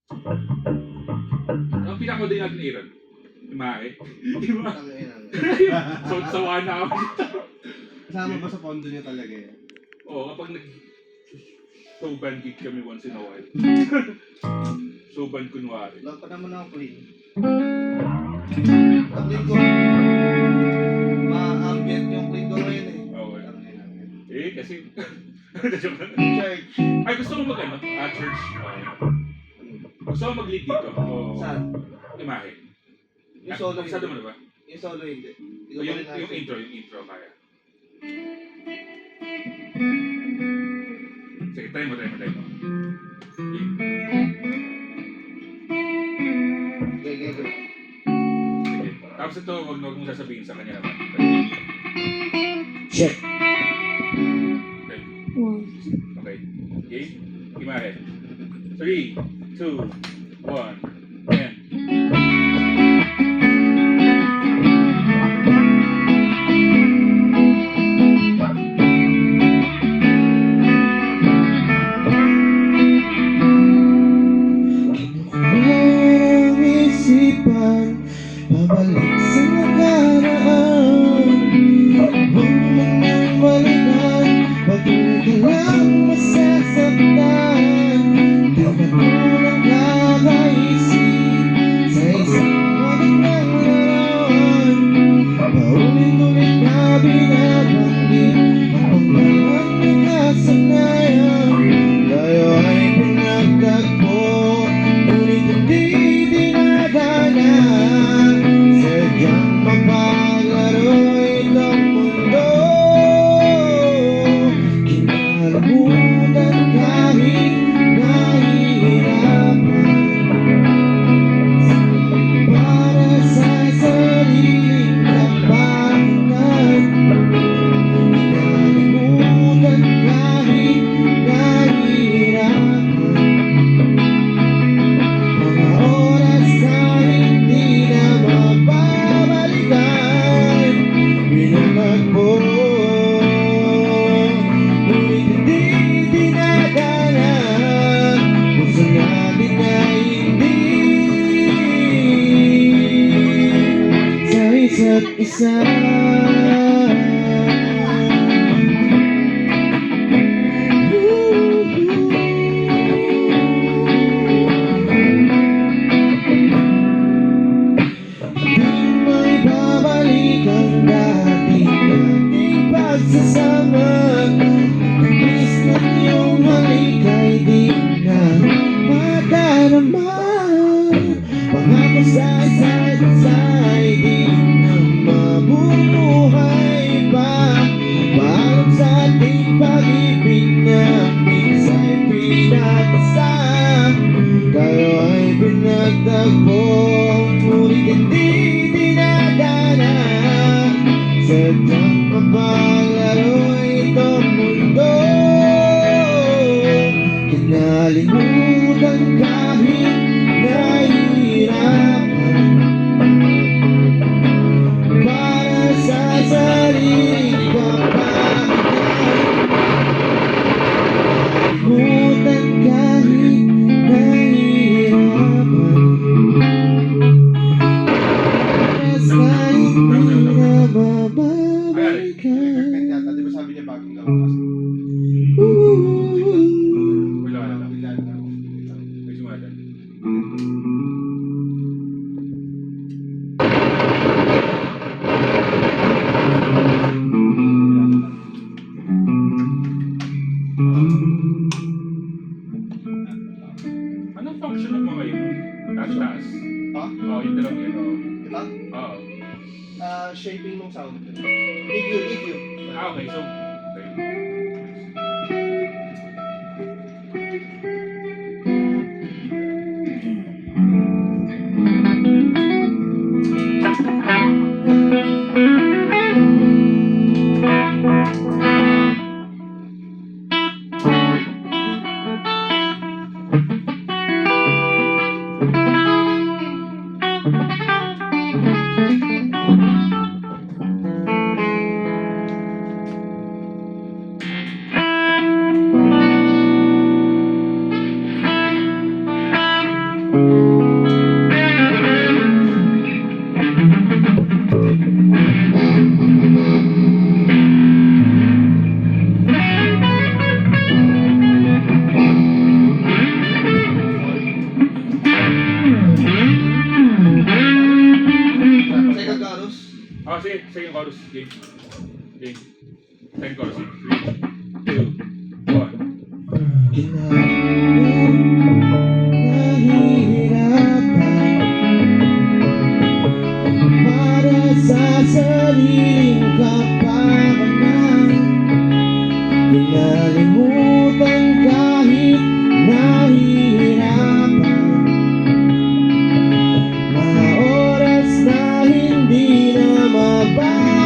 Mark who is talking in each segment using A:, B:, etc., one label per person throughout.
A: Ang pinakamadali natin Aaron. Imahe. Diba?
B: Ang ina.
A: So, sawa na ako.
B: Kasama ba sa pondo niyo talaga yan?
A: Oo, kapag show band gig kami once in a while. Show band kunwari.
B: Lapat naman ako clean. Ang clean ko. Ma-ambient yung clean ko ngayon eh.
A: Oo.
B: Ang ina.
A: Kasi...
B: Church.
A: Ay, gusto mo mag-ano? Church. Gusto mo mag-lead dito? O...
B: Saan?
A: Imahe.
B: Yung solo
A: Kabisado mo
B: hindi.
A: na ba?
B: Yung solo hindi. Hindi ko
A: Yung,
B: pa rin
A: yung
B: natin.
A: intro kaya. Sige, try mo.
B: Okay.
A: Sige. Tapos ito, wag mong sasabihin sa kanya naman.
B: Check.
A: Okay.
C: One.
A: Okay. Game? Imahe. 3, 2, 1, and...
B: Ang isipan, babalik sa nakaraan. Huwag mo nang balikan, patuloy ka lang masasaktan. Di na kulang kakaisip sa isang magandang larawan. Paulit-ulit na binabanggit ang pangalan ng kasanayan. Tayo ay pinagtagpo, ngunit hindi dinadana. Sadyang mapaglaro itong mundo. Kinalimutan kahit nahihirapan. Para sa sariling kapakanan. Kinalimutan kahit nahihirapan. Mga oras na hindi na mababalikan. Pinagmagpo, ngunit hindi dinadana. Puso natin na hindi sa isa't isa. May babalik ang dating pagsasama. Tinis ng iyong halik ay di na madarama. Pangako sa isa't isa ay di na mabubuhay pa. Parang sa ating pag-ibig na minsa'y pinag-isa. Tayo ay pinagtagpo, ngunit hindi dinadana. Sadyang mapaglaro itong mundo. Kinalimutan kahit nahihirapan. Para sa sariling kapakanan. Kinalimutan kahit nahihirapan. Oras na hindi na mababalikan. Di ba sabi niya bagong gawa kasi?
A: Wala. May sumada. Anong function ng mga yun? Taas.
B: Ha?
A: Oo, yun lang yun.
B: Ito?
A: Oo.
B: Shaping ng sound. EQ.
A: Okay, so... Okay.
B: Second chorus.
A: Ah, sige, second chorus. Game. Game. Second chorus. 3, 2, 1.
B: Nahihirapan para sa sariling kapakanan. Kinalimutan kahit nahihirapan. Mga oras na hindi na mababalikan.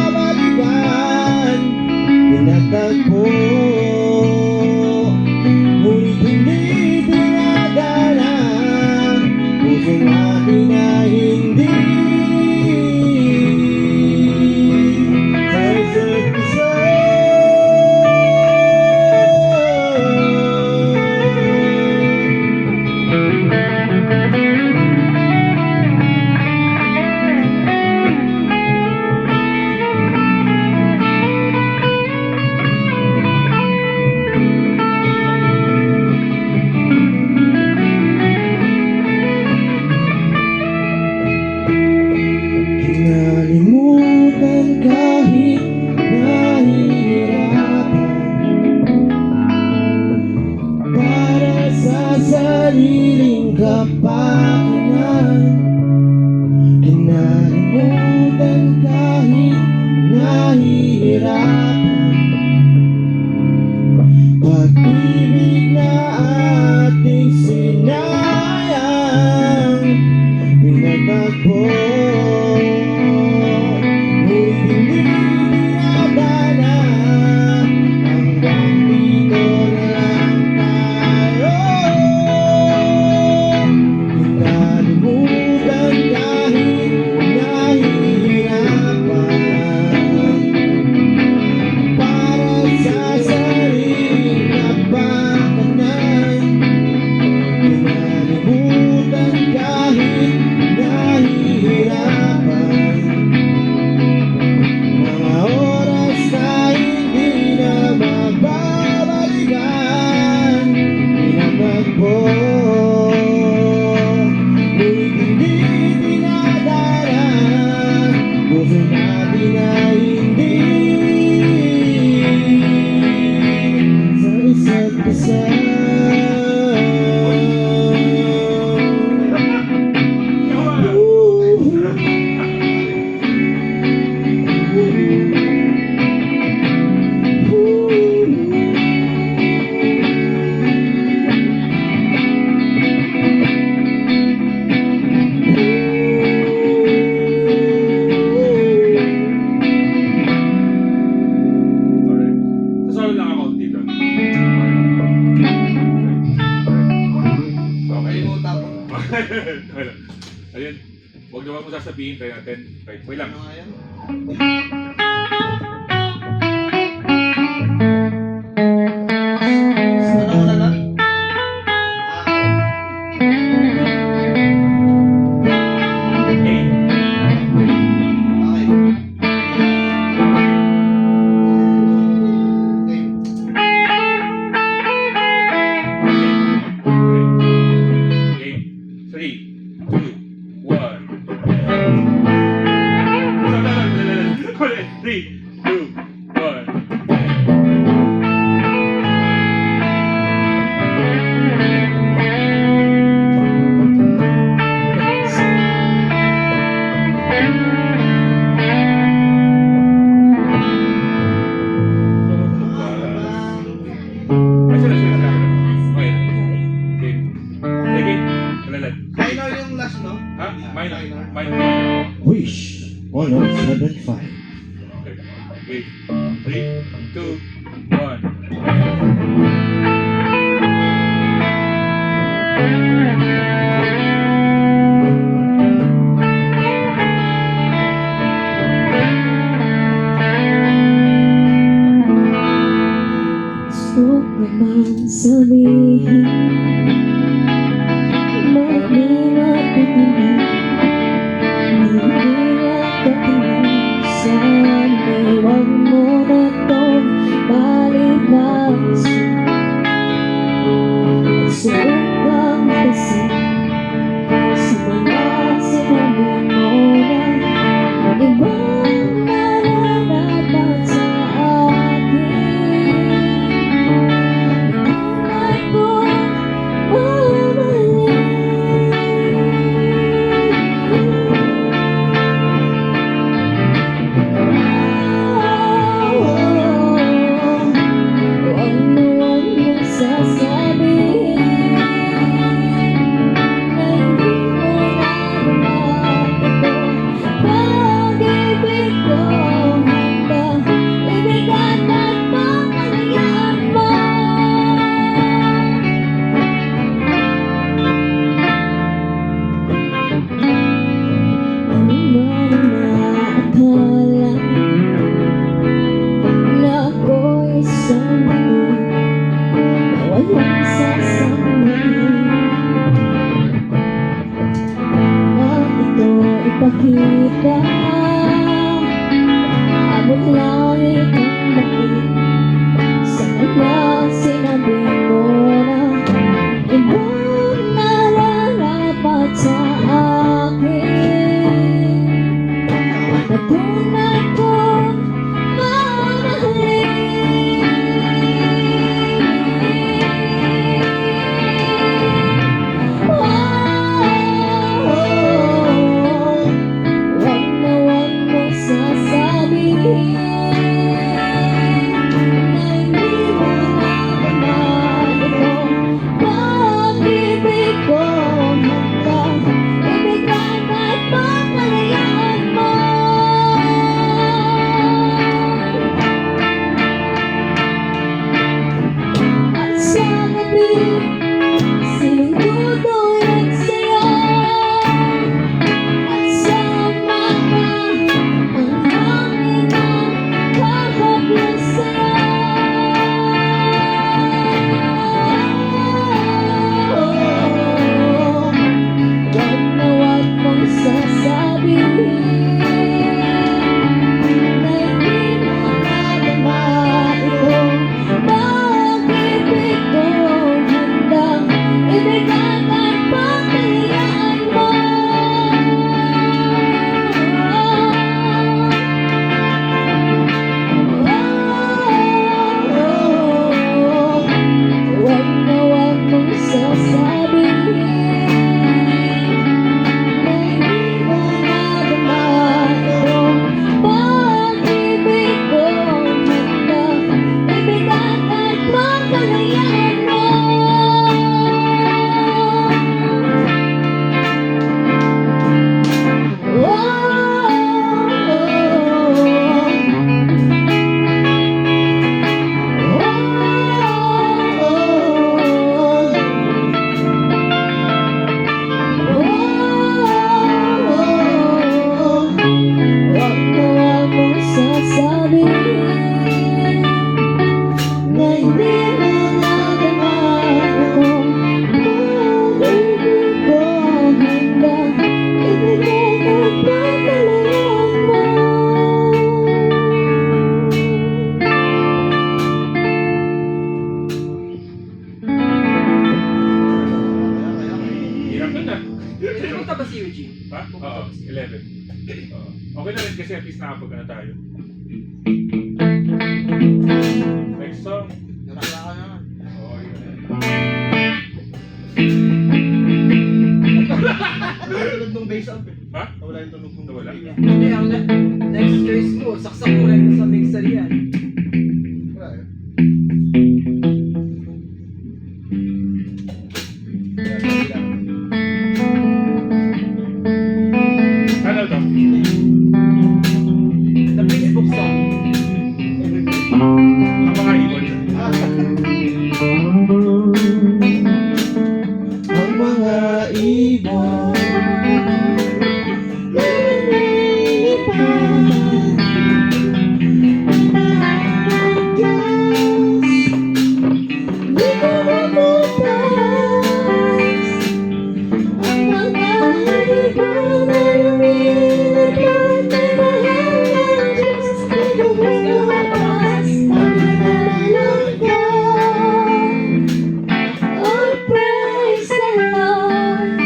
B: Tinatagpo, ngunit hindi dinadala. Puso natin na hindi sa isa't isa. Kinalimutan kahit nahihirapan para sa sariling kapakanan. Kinalimutan kahit nahihirapan. Pag-ibig na ating sinayang, pinatagpo, ngunit hindi dinadala. Hanggang dito na lang tayo. Kinalimutan kahit nahihirapan para sa sariling kapakanan. Kinalimutan kahit nahihirapan. Mga oras na hindi na mababalikan. Pinatagpo, ngunit hindi dinadala. Puso natin na hindi sa isa't isa.
A: Alright. Sasalo lang ako dito. Okay.
B: Kalimutan ko.
A: Okay lang. Ayun. Huwag naman mo sasabihin. Try natin. Right. Wait lang.
B: Ano nga yan? Ano na lang?
A: Okay.
B: Okay.
A: Game. 3, 2, 1. 3, 2, 1. Ay, sila. Okay. Game. Game. Kalalan.
B: Minor yung last, no?
A: Ha? Minor. Minor.
B: Wish 107.5.
A: Okay. Wait. 3, 2, 1.
C: Gusto ko man sabihin, ipakita abot langit ang bakit sa mga sinabi mo na ibang nararapat sa akin. Natunay kong wag na wag mo sasabihin na hindi mo naman ito. Pag-ibig ko hanggang ibigan at pagpalayaan mo. At sa gabi, siling tutulog sa'yo. At sa umaga, ang hangin ang hahaplos sa'yo. Wag na wag mong sasabihin na hindi mo nadama ito. Pag-ibig ko handang ibigan at pagpalayaan mo. Wag na wag mong sasabihin na hindi mo nadama ito. Pag-ibig ko handang ibigan at pagpalayaan mo. Wag na wag mong sasabihin na hindi mo nadama ito. Pag-ibig ko handang ibigan at pagpalayaan mo.
A: Hirap na.
D: Pumunta ba si Eugene?
A: Ha? Oo, 11. Oo. Okay na rin kasi at least nakapag na tayo. Next song.
B: Natala ka na.
A: Oo, yun.
B: Tulog nung bass up eh.
A: Ha?
B: Wala yung tulog nung
A: Wala.
D: Hindi, ang next choice mo, saksak mo lang sa mixer yan.
B: Wala eh.
A: Ano to?
D: The Facebook song.
A: Ang mga ibon.
B: Ang mga ibon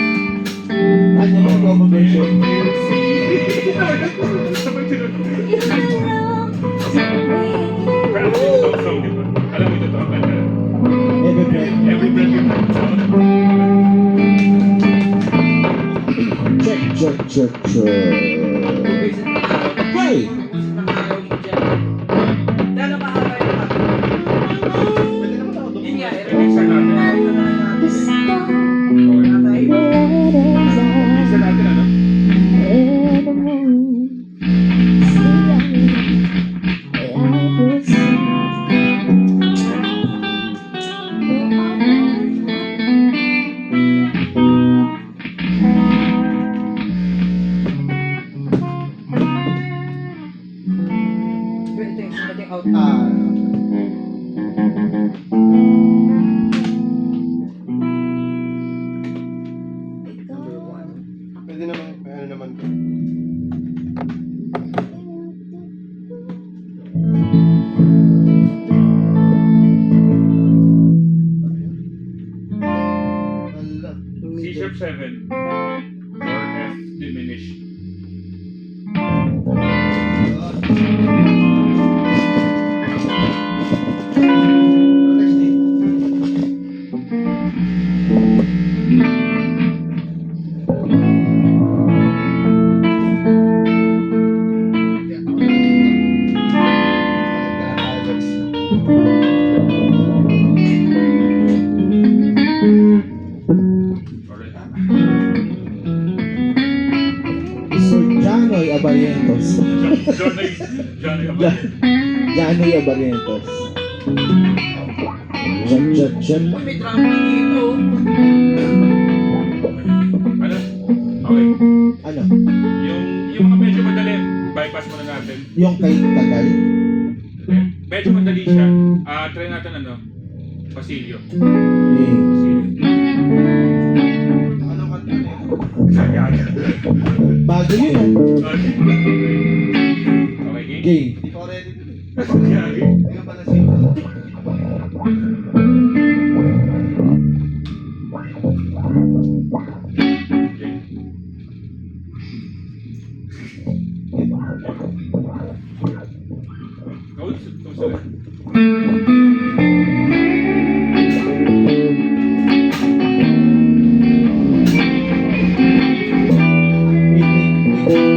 B: ano yung cover version?
A: Sabay tinutulog. Pero ano yung top song, di ba? Alam mo ito to, ang kanta.
B: Every breath.
A: Every breath you take.
B: Check. Hey!
D: Dahil mahaba yung hapon.
B: Pwede naman ako
D: Yun nga,
A: Mixer natin. Mixer natin, ano? 7 or F diminished. Alright.
B: Sir Janoy Abarientos.
A: Johnny Abad.
B: Janoy Abarientos. Chat.
D: Uy, may traffic dito.
A: Ano? Okay.
B: Ano?
A: Yung mga medyo madali, bypass muna natin.
B: Yung kay Tagal?
A: Medyo madali siya. Try natin ano? Basilio.
B: Eh.
D: Ano ka na
B: Bago yun ah.
A: Okay, game?
B: Game.
D: Hindi ko ready to.
A: Okay.
D: Hindi ka pala save.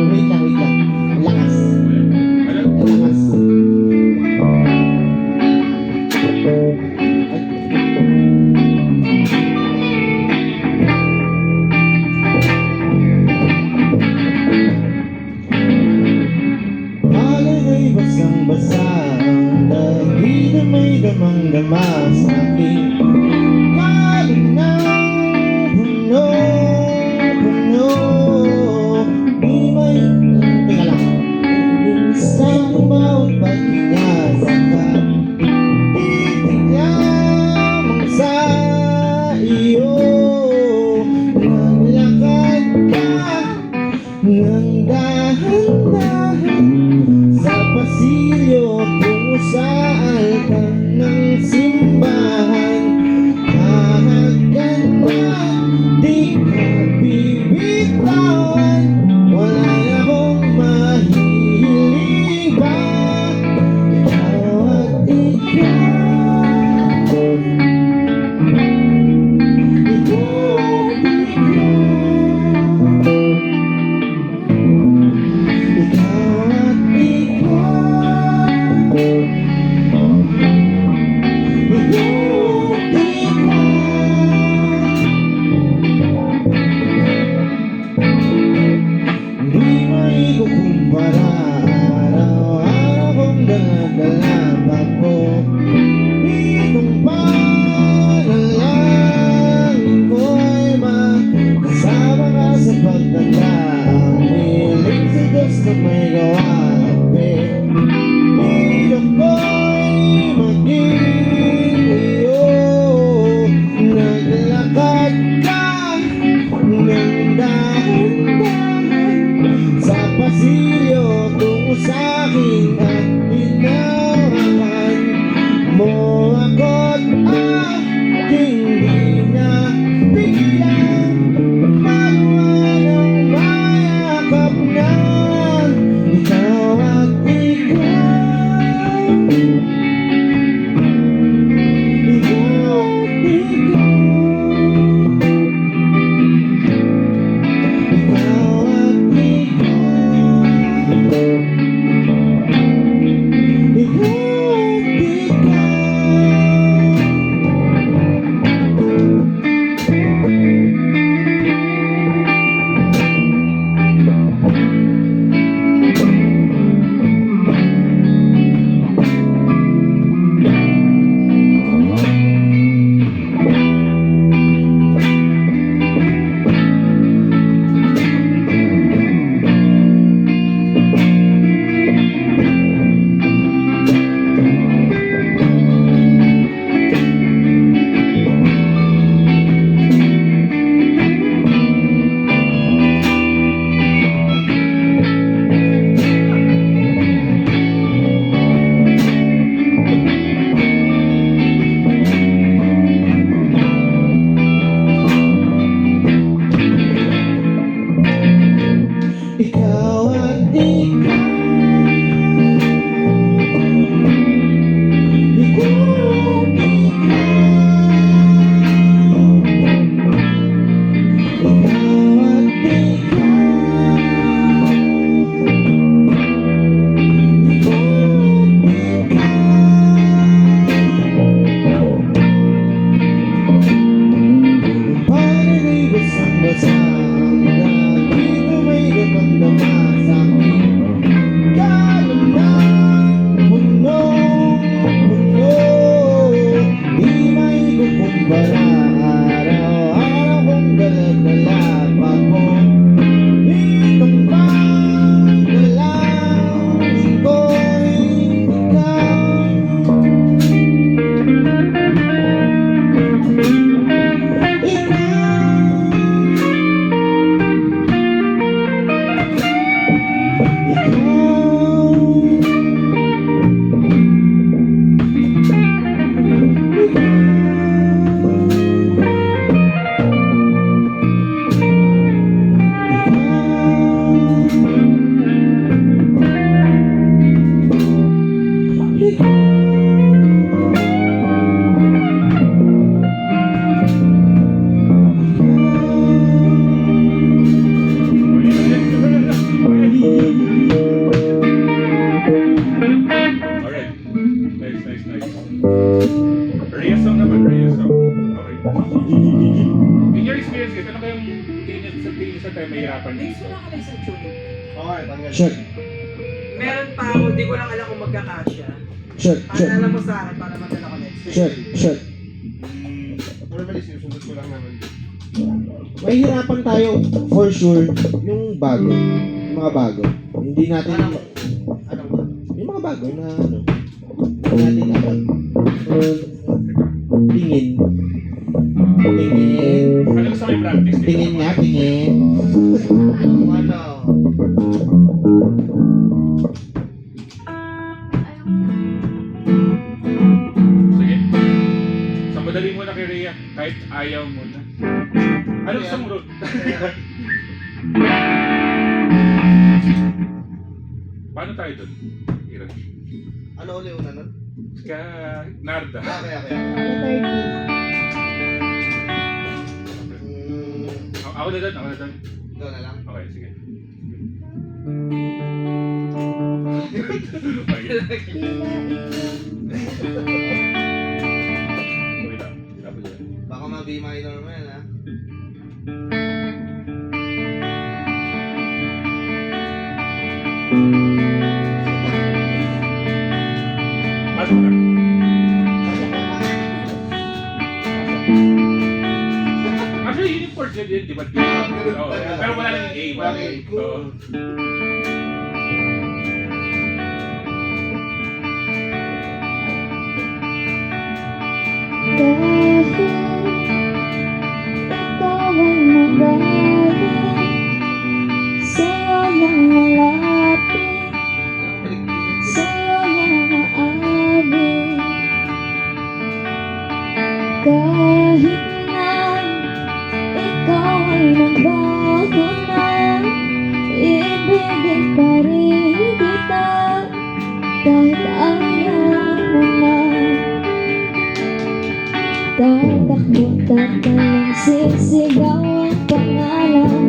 B: Wait lang. Lakas. Lakas.
A: tingin sa tayo mahirapan
D: Next,
A: dito.
D: wala ka na isang tuning.
B: Okay, tanggal.
C: Check.
D: Meron pa ako, di ko lang alam kung magkakasya.
C: Check. Check.
D: Paalala mo sa akin para madala ko next.
C: Check. Check.
B: Puro ba sinusundot ko lang naman.
C: Mahihirapan tayo for sure yung bago. Yung mga bago. Hindi natin
B: Anong ba?
C: yung mga bago na ano. Hindi natin alam. Tingin. Tingin.
A: Ano gusto kayo practice?
C: Tingin nga, tingin.
B: Ano?
A: Sige. Sa madali mo na kay Rhea, kahit ayaw mo na. Ano gusto mo, Rod? Paano tayo doon? Iran.
B: Ano uli una nun?
A: Ka Narda.
B: Okay.
A: Ako na doon.
B: Ikaw na lang.
A: Okay, sige. Okay. Okay lang. Tapos yun.
B: Baka ma-B minor mo yan, ha?
A: Pasok na. Actually, yun yung chord yun, di ba? Oo, pero wala lang yung A. Wala lang yung A. Oo.
C: Dahil ikaw ay magaling, sa'yo lang malapit, sa'yo lang maabot. Kahit na ikaw ay nagbago na, ibigin pa rin kita, kahit ayaw mo na. Tatakbo-takbo lang sisigaw ang pangalan.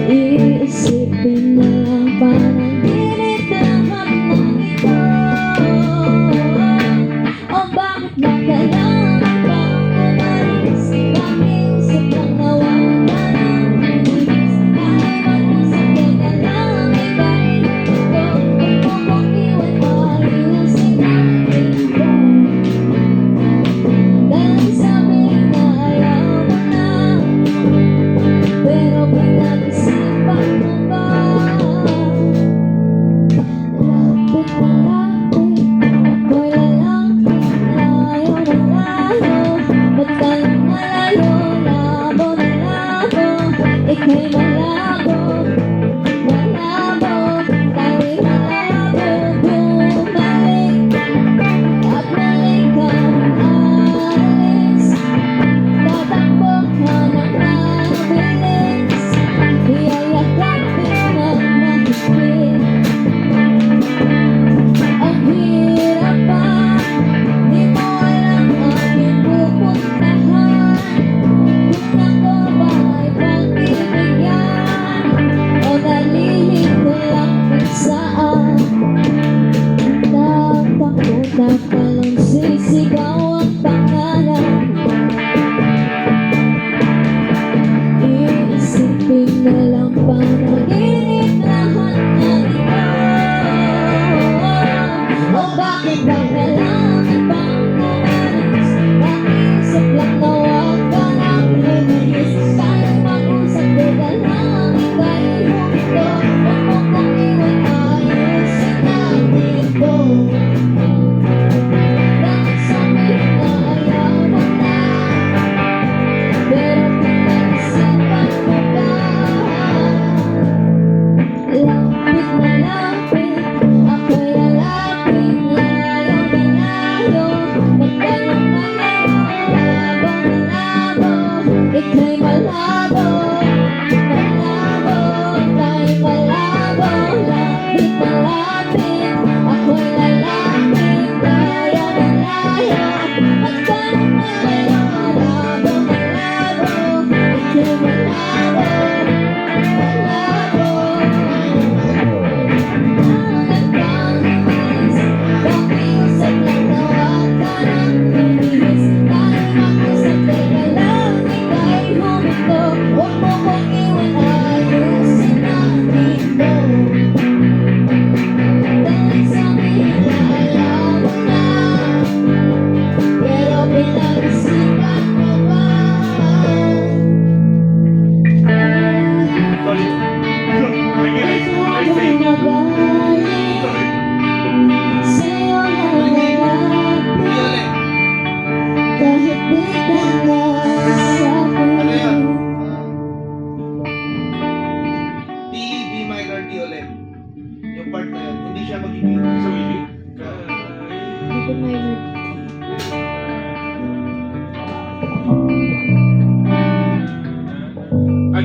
C: Iisipin na lang panaginip lahat ng ito. O bakit ba kailangan pang umalis? Bakit sobrang nawala ng bilis? Kahit mag-usap ka na lang, ika'y luto. Kung mong iwan ayusin natin ito. Dahil sabi na ayaw mo na, pero pinag-isipan mo ba? Lapit na lapit, ako'y lalapit, layo na layo. Ba't ka lang malayo, labo na labo, ika'y malabo, malabo, tayo'y malabo. Bumalik at balik kang alis, tatakbo ka ng mabilis, iyayakapin ng mahigpit. Ang hirap pa, di mo alam aking pupuntahan. Kung ako ba ay pagbibigyan, o nalilito lang kung saan. Tatakbo-takbo lang sisigaw ang pangalan. Iisipin na lang panaginip lahat ng ito. O bakit ba kailangan pang umalis? Pakiusap lang na huwag ka nang lumilis. Kahit mag-usap ka na lang, ika'y huminto. Huwag mo kong iwan, ayusin natin ito. Dahil sabi na ayaw mo na, pero pinag-isipan mo ba? Lapit na lapit, ako'y lalapit, layo na layo. Ba't ka lang malayo, labo na labo, ika'y malabo, malabo, tayo'y malabo. Lapit na lapit, ako'y lalapit, layo na layo. Ba't ka lang malayo, labo na labo, ika'y malabo, malabo. Pakiusap lang na huwag ka nang lumilis. Kahit mag-usap ka na lang,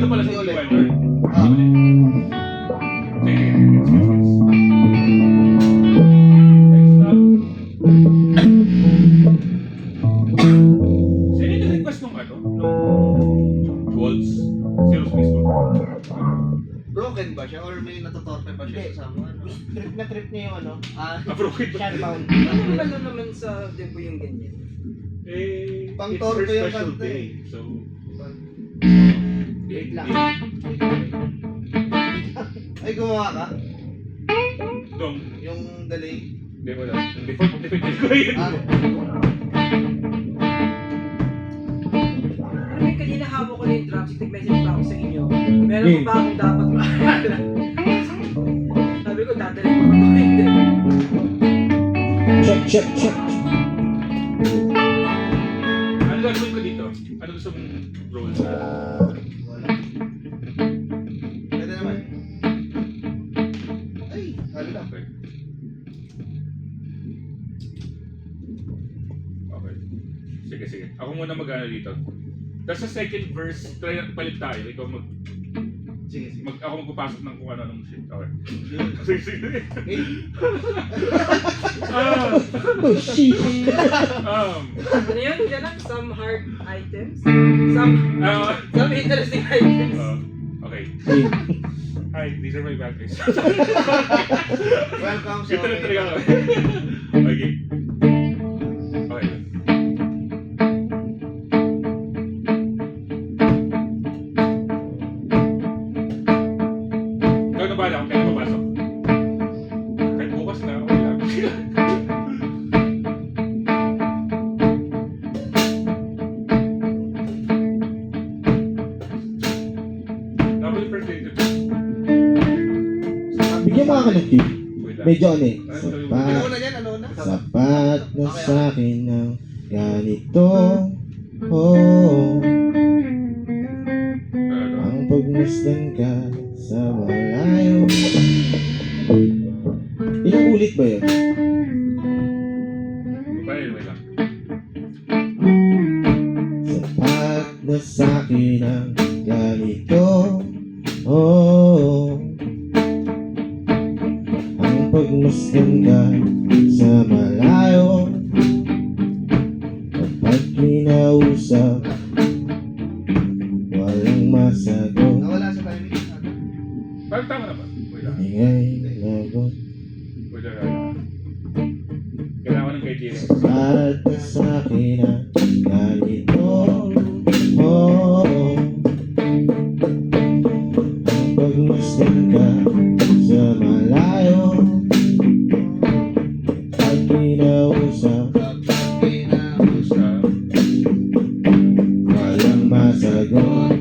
A: pala si
B: Ulit.
A: Wender.
B: Ah, ulit.
A: Sige. Next up. Sino yung request nung ano? Nung Waltz? Zero Space Tour?
B: Broken ba siya? Or may natotorpe pa siya sa sama? Ano?
E: Trip niya yung ano,
A: Broken ba?
E: Shutdown.
D: Ano naman sa tempo yung ganyan?
A: Eh,
B: Pang
A: it's
B: torpe
A: her
B: yung
A: special
B: kanta
A: day.
B: eh.
A: So,
E: Wait lang.
B: Ay, gumawa ka?
A: Dong.
B: Yung delay?
A: Hindi wala. Defend ko yun.
B: Ah,
D: Ano yung kanina hawak ko na yung drums, nag-message pa ako sa inyo. Meron pa akong dapat maalala. Sabi ko, dadalhin ko pa ito. Hindi.
E: Check.
A: Ano gagawin ko dito? Ano gusto mong role?
B: wala. Pwede naman. Ay, ano lang.
A: Okay. Okay. Sige. Ako muna mag-ano dito. Tapos sa second verse, palit tayo. Ikaw
B: Sige.
A: ako magpapasok ng kung ano-anong shit. Okay.
B: Yun.
A: Sige.
B: Eh,
E: Oh, shit.
D: Ano yun? Yan lang, some hard items? Some interesting items.
A: Okay. Hi, these are my batteries.
B: welcome sa
A: Ito na talaga ako. Okay. Okay. Ikaw na bahala kung kailan papasok. Kahit bukas na, okay lang. Double first date.
E: Bigyan mo ako ng tip.
A: Wait lang.
E: Medyo ano eh.
B: Ano na yan? Ano na?
E: Sapat na sa'kin ng ganito. Oh, ang pagmasdan ka sa malayo. Ilang ulit ba yun?
A: Wait lang.
E: Sapat na sa'kin ang ganito. Oh, ang pagmasdan ka sa malayo. Kapag kinausap, walang masagot.
B: Nawala sa timing.
A: Parang tama na ba? Wait lang.
E: Ingay lagot.
A: Wait lang. Kailangan ko ng kaibigan.
E: Sapat na sa'kin ang ganito. Oh, ang pagmasdan ka sa malayo. Kapag kinausap, walang masagot.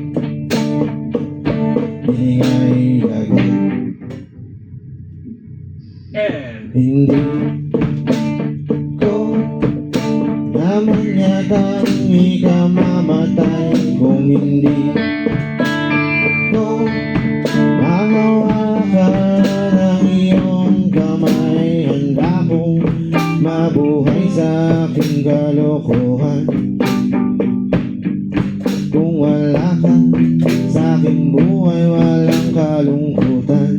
E: Ingay lagot.
A: And
E: Hindi ko naman yata ikamamatay kung hindi ko mahawakan ang iyong kamay. Handa kong mabuhay sa aking kalokohan. Kung wala ka sa aking buhay, walang kalungkutan.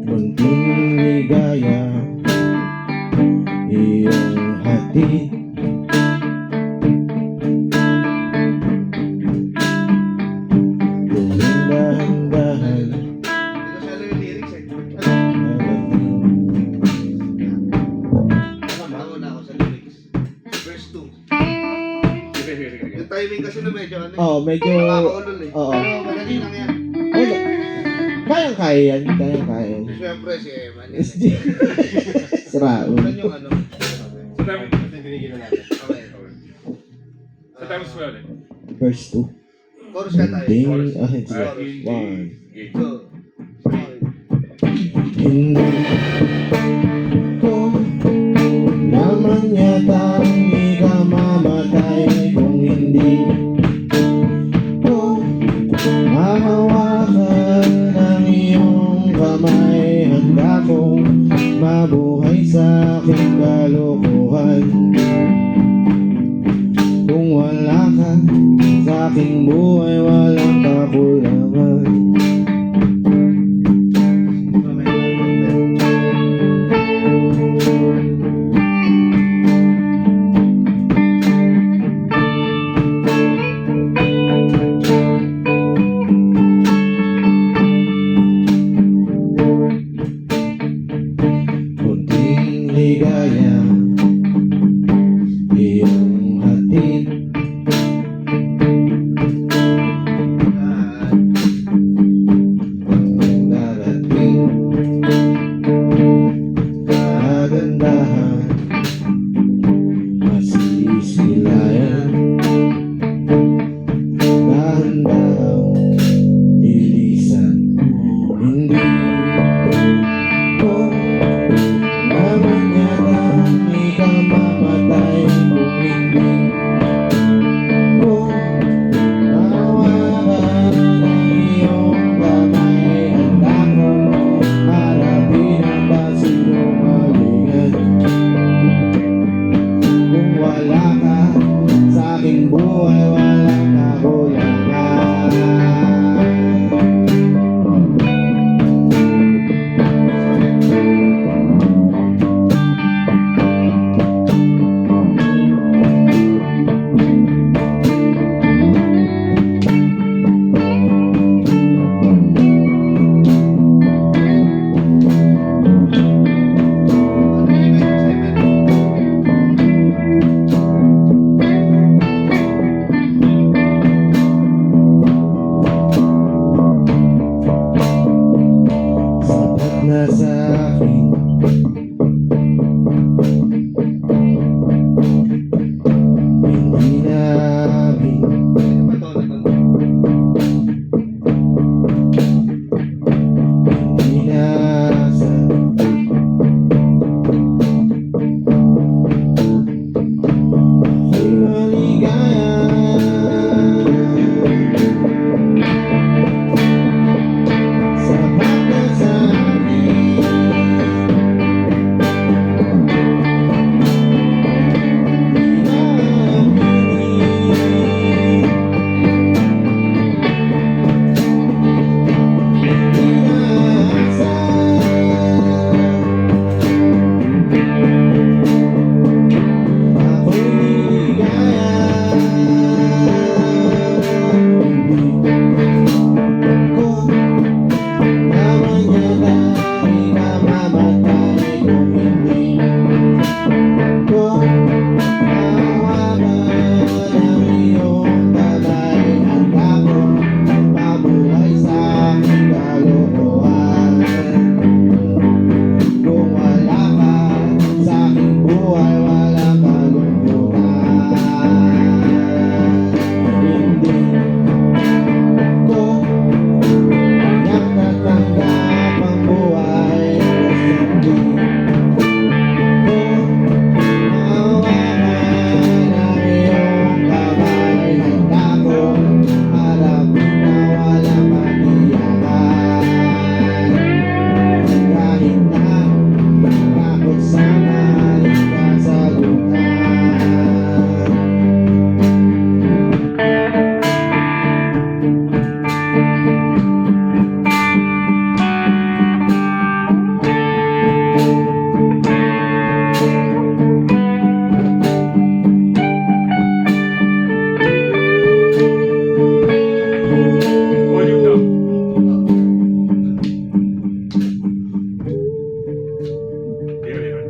E: Munting ligaya iyong hatid. Tuwing dahan-dahan
B: Hindi ko siya alam yung lyrics eh. Ako na ako sa lyrics. Verse 2.
A: sige.
B: Yung timing kasi na medyo ano eh.
E: Oh, medyo
B: Nakakaulol eh.
E: Oo.
B: Pero madali lang yan.
E: oh, kayang-kaya yan. Kayang-kaya yan.
B: Siyempre si Eman.
E: Si Raul.
B: Saan yung ano?
A: Sa time,
B: Okay.
A: sa times well eh.
E: Verse 2.
B: Chorus ka tayo.
E: Ding,
B: Chorus.
E: sige. One.
A: Game.
B: So,
E: Hindi ko naman yata ikamamatay aking buhay walang kakulangan. Kunting ligaya iyong hatid, ang darating kagandahan, masisilayan, dahan-dahang ilisan. Hindi ko naman yata ikaw mamatay kung hindi ko hawakan ang iyong kamay. Handa ko harapin ang pasinungalingan. Kung wala ka sa aking buhay, walang kakulangan. Sapat na sa akin hindi na akin hindi na asa. Ako'y maligaya sapat na sa akin. Kung wala ka sa aking buhay, walang kalungkutan. Hindi ko tiyak na tanggap ang buhay basta hindi ko hawakan ang iyong kamay. Handa kong harapin na walang katiyakan. Kahit na takot sa maling kasagutan.
A: Volume down. Yun, yun.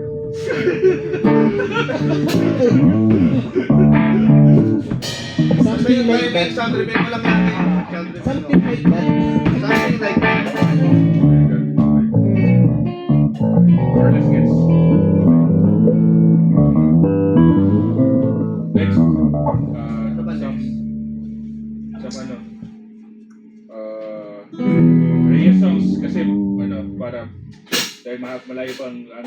E: Something like that.
B: Sound reveal mo lang natin.
E: Something like that.
B: Something like that.
A: Careless gets. Next.
B: Ano ba next?
A: Sa ano? Rhea songs kasi ano para dahil malayo pang ano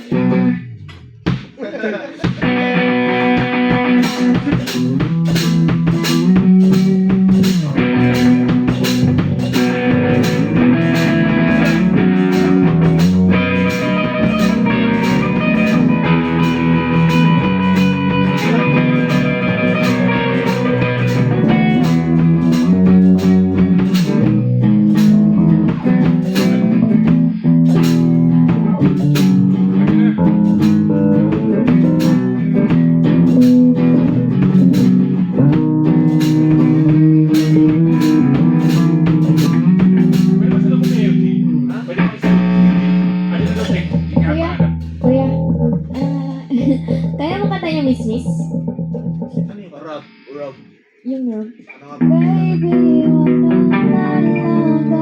B: rap. Rap.
C: Yung Rob.
B: Ano nga ba?
C: Baby, wag kang talaga.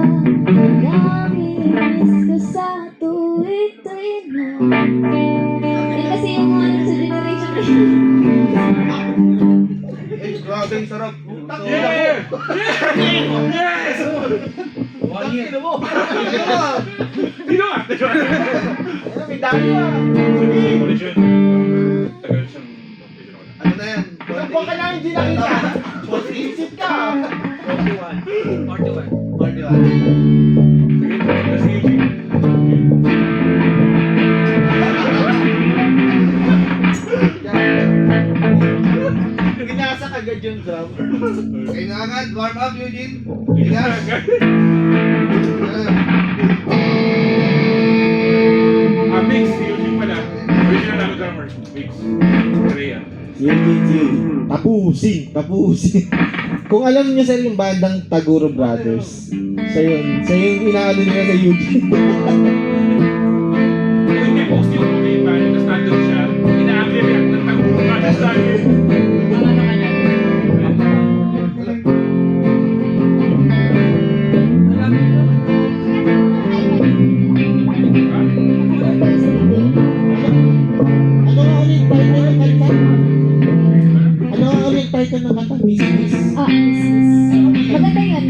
C: Namimiss ko sa tuwid-tuwid na. Yan kasi yung mga ano sa generation na yun.
B: Grabe, ang sarap.
A: Yeah! Yes!
B: Tangin na mo.
A: Sino nga?
B: May dami ah.
A: Audition. Tagal siyang audition ako.
B: Ano na yan?
F: Huwag ka namin di nakita. Isip ka.
D: 41. 41.
B: 41.
A: Kasi Eugene.
F: Ginasa agad yung drum.
B: Kailangan, warm up, Eugene. Bigas.
A: Mix, si Eugene pala. Original ako drummer. Mix. Korean.
E: Yun. Tapusin. Kung alam niyo sir yung bandang Taguro Brothers, siya yung inaano nila sa YouTube.
A: Kung may post yung okay pa, tapos nandun siya, ina-react ng taguro ka na sa akin.
D: Ano na kanya? Alam mo yun?
E: Ano nga ulit title ng kanta? Ano nga ulit title ng kanta? Miss.
C: Ah, maganda yun.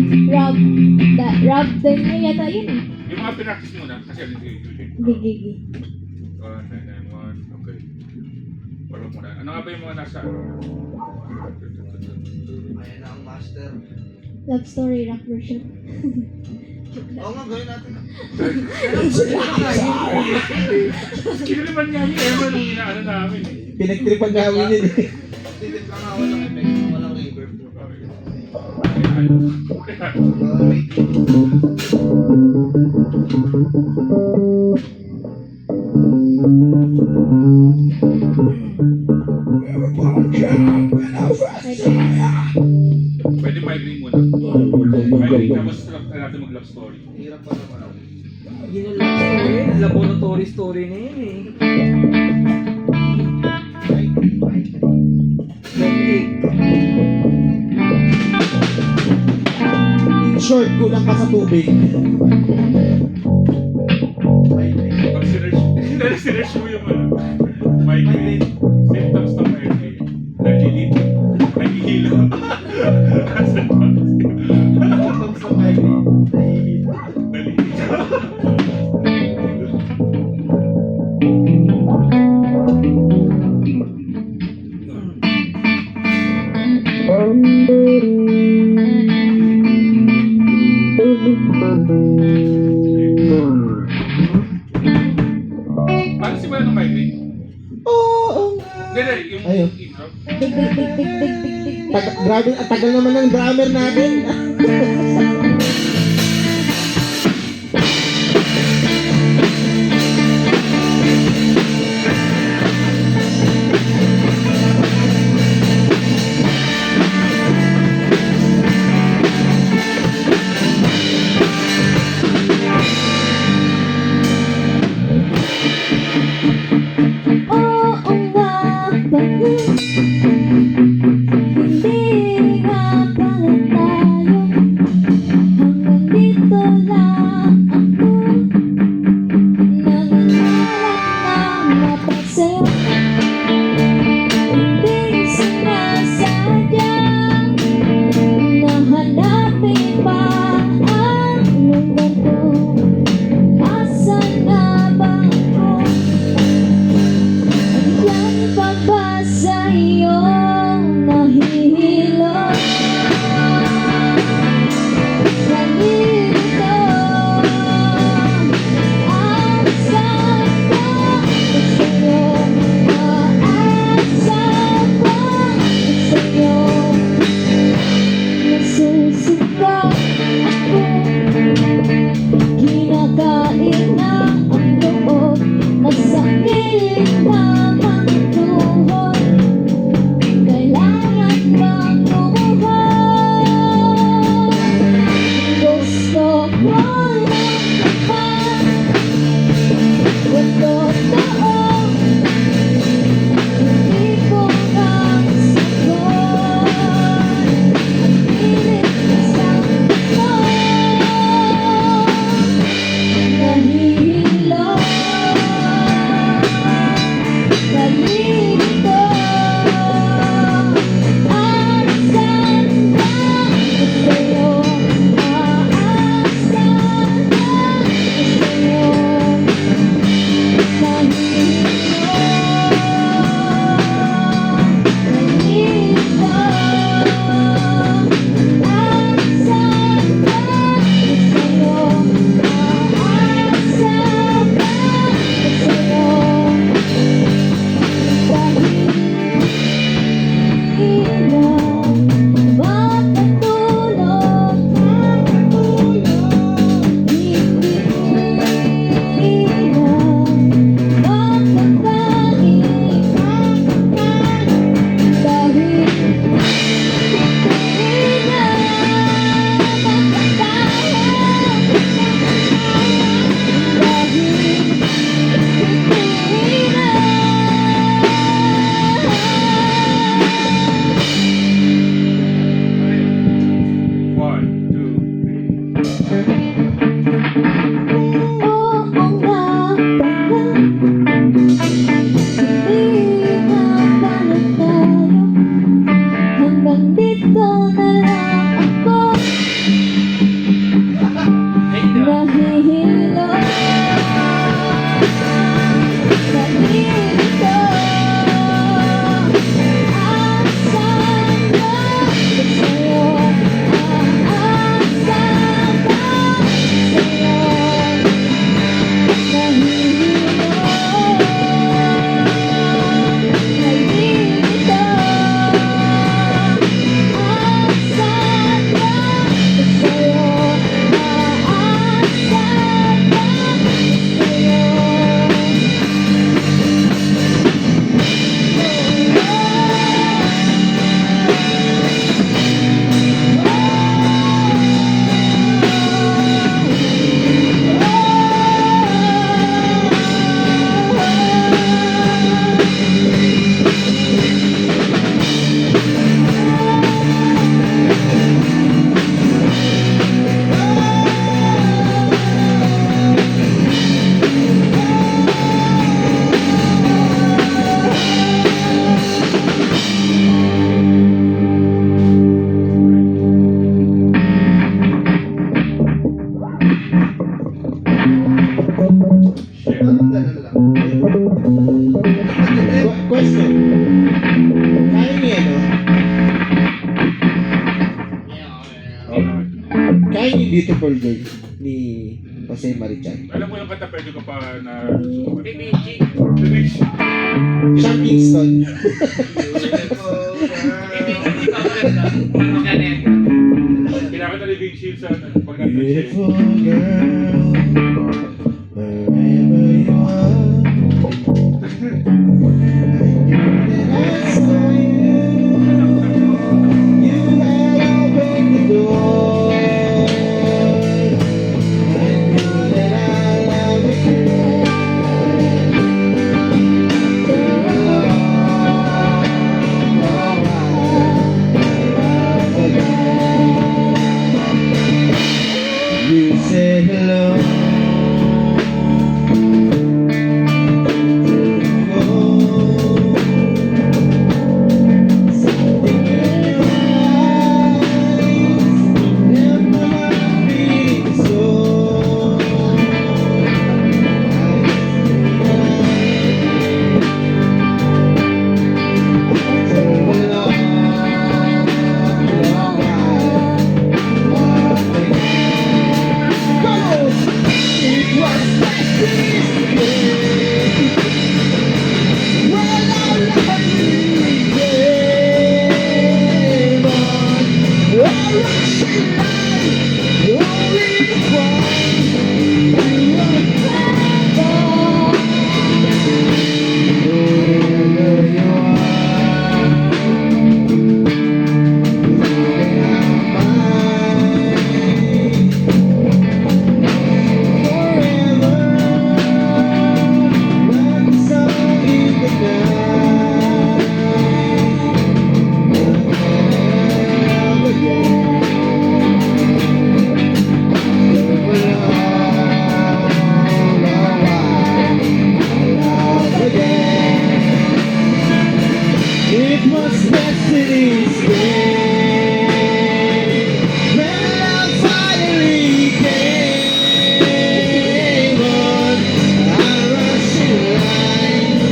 C: Rob din niya yata yun eh.
A: Yung mga pinractice muna, kasi alin si Eugene.
C: Gigi.
A: 991, okay. Parang muna. Ano nga ba yung mga nasa?
B: Ayan na ang master.
C: Love story rock version.
B: Oo nga, gawin natin.
A: Kinaliman nga ni Emma nung inaano namin eh.
E: Pinagtripan namin yun eh.
B: Titip lang nga, walang effect, walang reverb.
A: Okay.
B: Wait.
A: Pwede migraine muna. Migraine, tapos natin mag-love story.
B: Hirap pa naman.
D: Yun yung love story. Laboratory story na yun eh.
E: In short, kulang ka sa tubig.
A: Pag sinerge mo yung migraine, symptoms ng migraine, nagilid, nagihilo.
F: Tapos sa migraine.
A: Paano simula ng migraine?
E: Oo nga.
A: Hindi, yung
E: Ayun.
A: intro.
C: Dig.
E: Grabe, ang tagal naman ng drummer natin.
C: Oo nga ba yun? Hindi nga pala tayo. Hanggang dito lang ako. Nangangarap na mapagsa'yo. Hindi sinasadya na hanapin pa ang lugar ko. Asan na ba ako? Yan pa ba sa iyo?
E: Beautiful Girl ni Jose Marichan.
A: Alam mo yung kanta, pwede ko pa na...
D: Bibiji.
A: The Beach.
E: Sean Kingston.
D: Bibiji ka ulit na. Ano ka na?
A: Kinakanta ni Big Shield sa pag nandun siya.
E: Beautiful girl, wherever you are. I saw you. You had opened the door. I knew that I loved you. You said hello. Something in your eyes left my heart beating so. It was It was destiny's day when love finally came on a rushing line.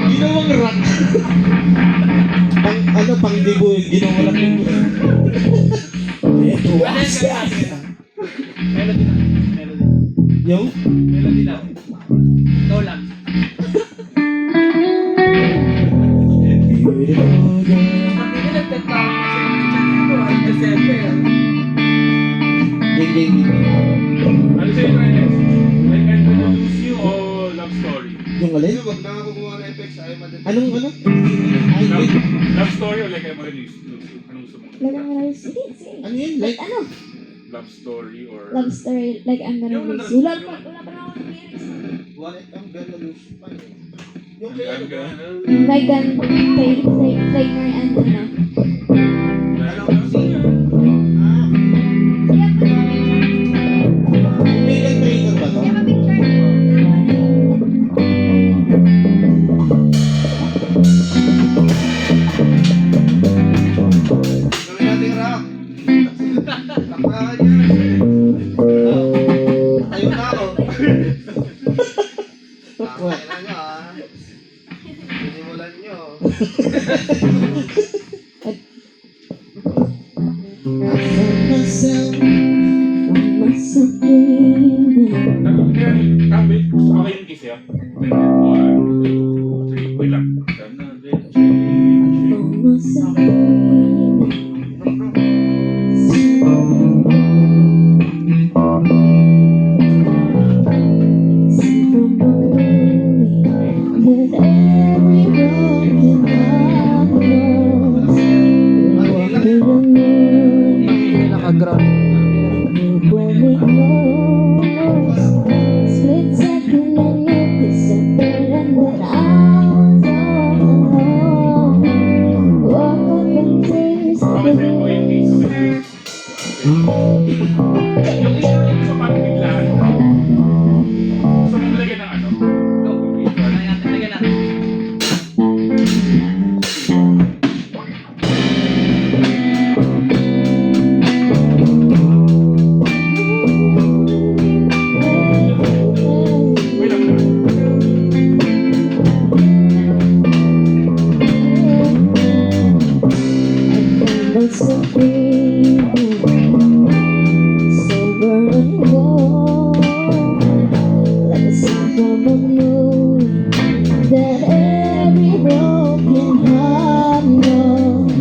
E: Ginawang rock. Pang dibo yung ginawang rock yung... Ito,
D: Melody lang. Melody.
E: yung...
D: Melody lang. Ikaw lang.
E: Beautiful girl.
D: Pati nila nagtatawag na si Richard dito. Ay, December.
E: Ding, ding, ding.
A: Ano sa'yo, Renes? Like, I Never Lose You o Love Story?
E: Yung alin?
B: Ayun, wag na nga kumuha ng effects. Ayaw madali.
E: Anong ano? Ay, wait.
A: Love Story o Like I Never Lose You? Anong gusto mo?
C: Sige, sige.
E: Ano yun? Like,
C: Ano?
A: Love Story or...
C: Love story, like I'm gonna
A: Yung
C: lose.
A: ano-
C: Wala pa ako ng lyrics.
B: Wallet ang ganda lose pa eh. Yung
A: I'm
B: kay ano ba?
A: gonna...
C: Like an trainer and ano.
B: Ano ang singer?
E: Megan Trainor ba to?
B: Gawin natin rap. Takpakan niya. Tayo na ako. Takpakan na nyo ah. Sinimulan nyo.
D: Hindi naka-ground.
C: Split second and you disappear and then I was all alone. Woke up in tears,
A: Okay, sa'yo ko yung case. Yung issue sa pagkabiglaan. Gusto mong lagyan ng ano?
D: Go. Lagyan natin.
A: Wait lang.
C: That's the freedom, sober and warm, like a song from a movie that every broken heart knows.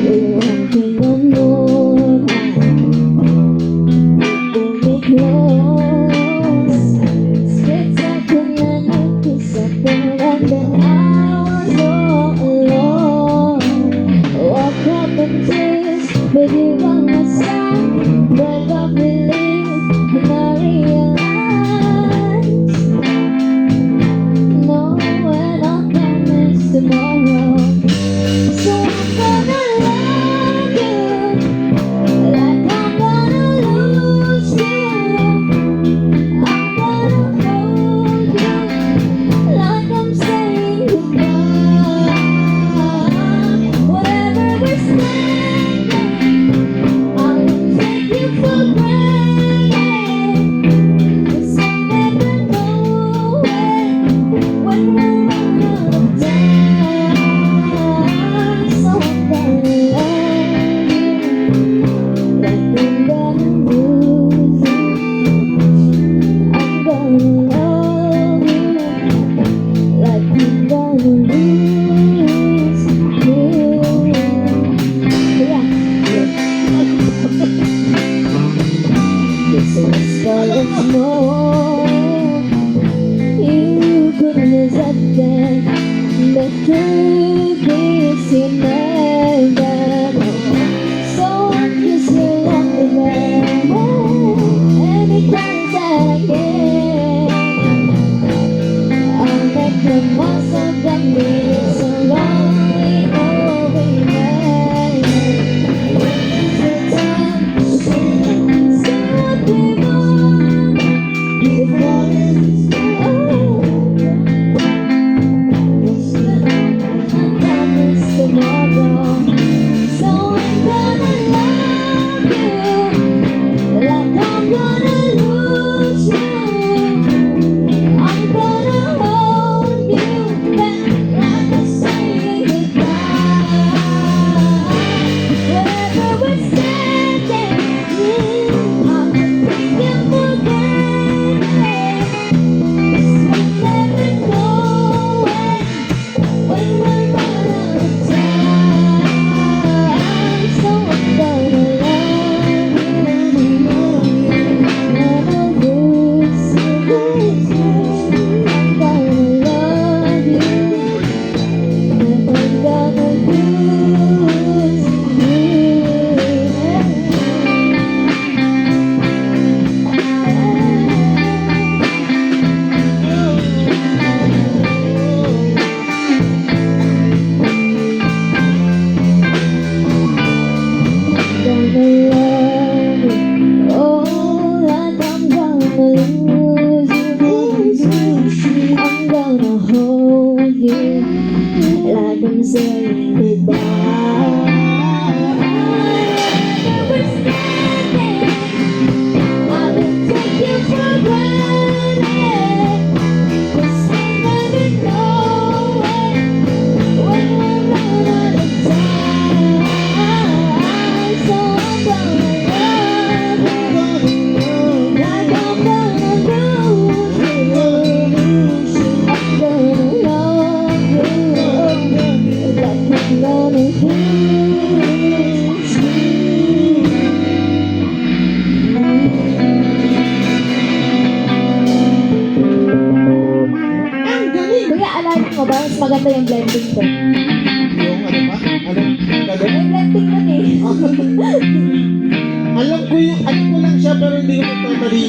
C: We're walking on moonlight, pull me close. Split second and you disappear and then I was all alone. Woke up in tears, with you on my side. Break up belief, and I realize nowhere not promise tomorrow. So I'm gonna love you like I'm gonna lose you. I'm gonna hold you like I'm saying goodbye. Wherever we're standing, I won't take you for granted. 'Cause I never know when we'll run out of time. So I'm gonna love you like I'm gonna lose you. I'm gonna love you like I'm gonna lose you. This is once more. You couldn't accept that. The truth is you never know. So I'm just your lucky man. Anytime that I can, I'll make the most of the minutes so lonely over there. The time stop it all. Before it's I promise tomorrow. So I'm gonna love you like I'm gonna lose you. I'm gonna hold you back like I'm saying goodbye. Wherever we're standing, I'm thinking for granted. 'Cause we never know when we're run out of time. So I'm gonna love you, never lose you. I'm gonna love you, never gonna lose oh, like I'm gonna lose you. I'm gonna hold you like I'm saying goodbye. We're standing, I will take you for granted. 'Cause we never know when we're run out of time. So I'm gonna love you like I'm gonna lose you. I'm gonna love you like I'm gonna lose you.
F: Ang galing!
C: Kuya, alam mo ba, mas maganda yung blending ko.
E: Yung ano pa? Ano?
C: May blending nun eh.
E: Alam ko lang siya pero hindi ko totally.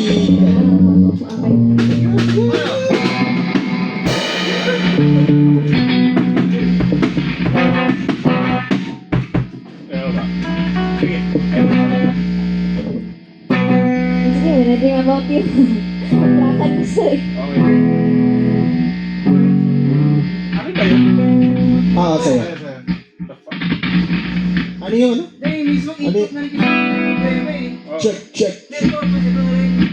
A: Pero ba? Sige.
C: Sige, anything about you. Kontrakan ko sa'yo.
A: Okay. Ano ba yun?
E: Sa'yo.
A: The fuck?
E: Ano yun?
D: Hindi, mismo input na rin kasi yung problema eh.
A: Oh.
E: Check.
D: Hindi, ito na rin.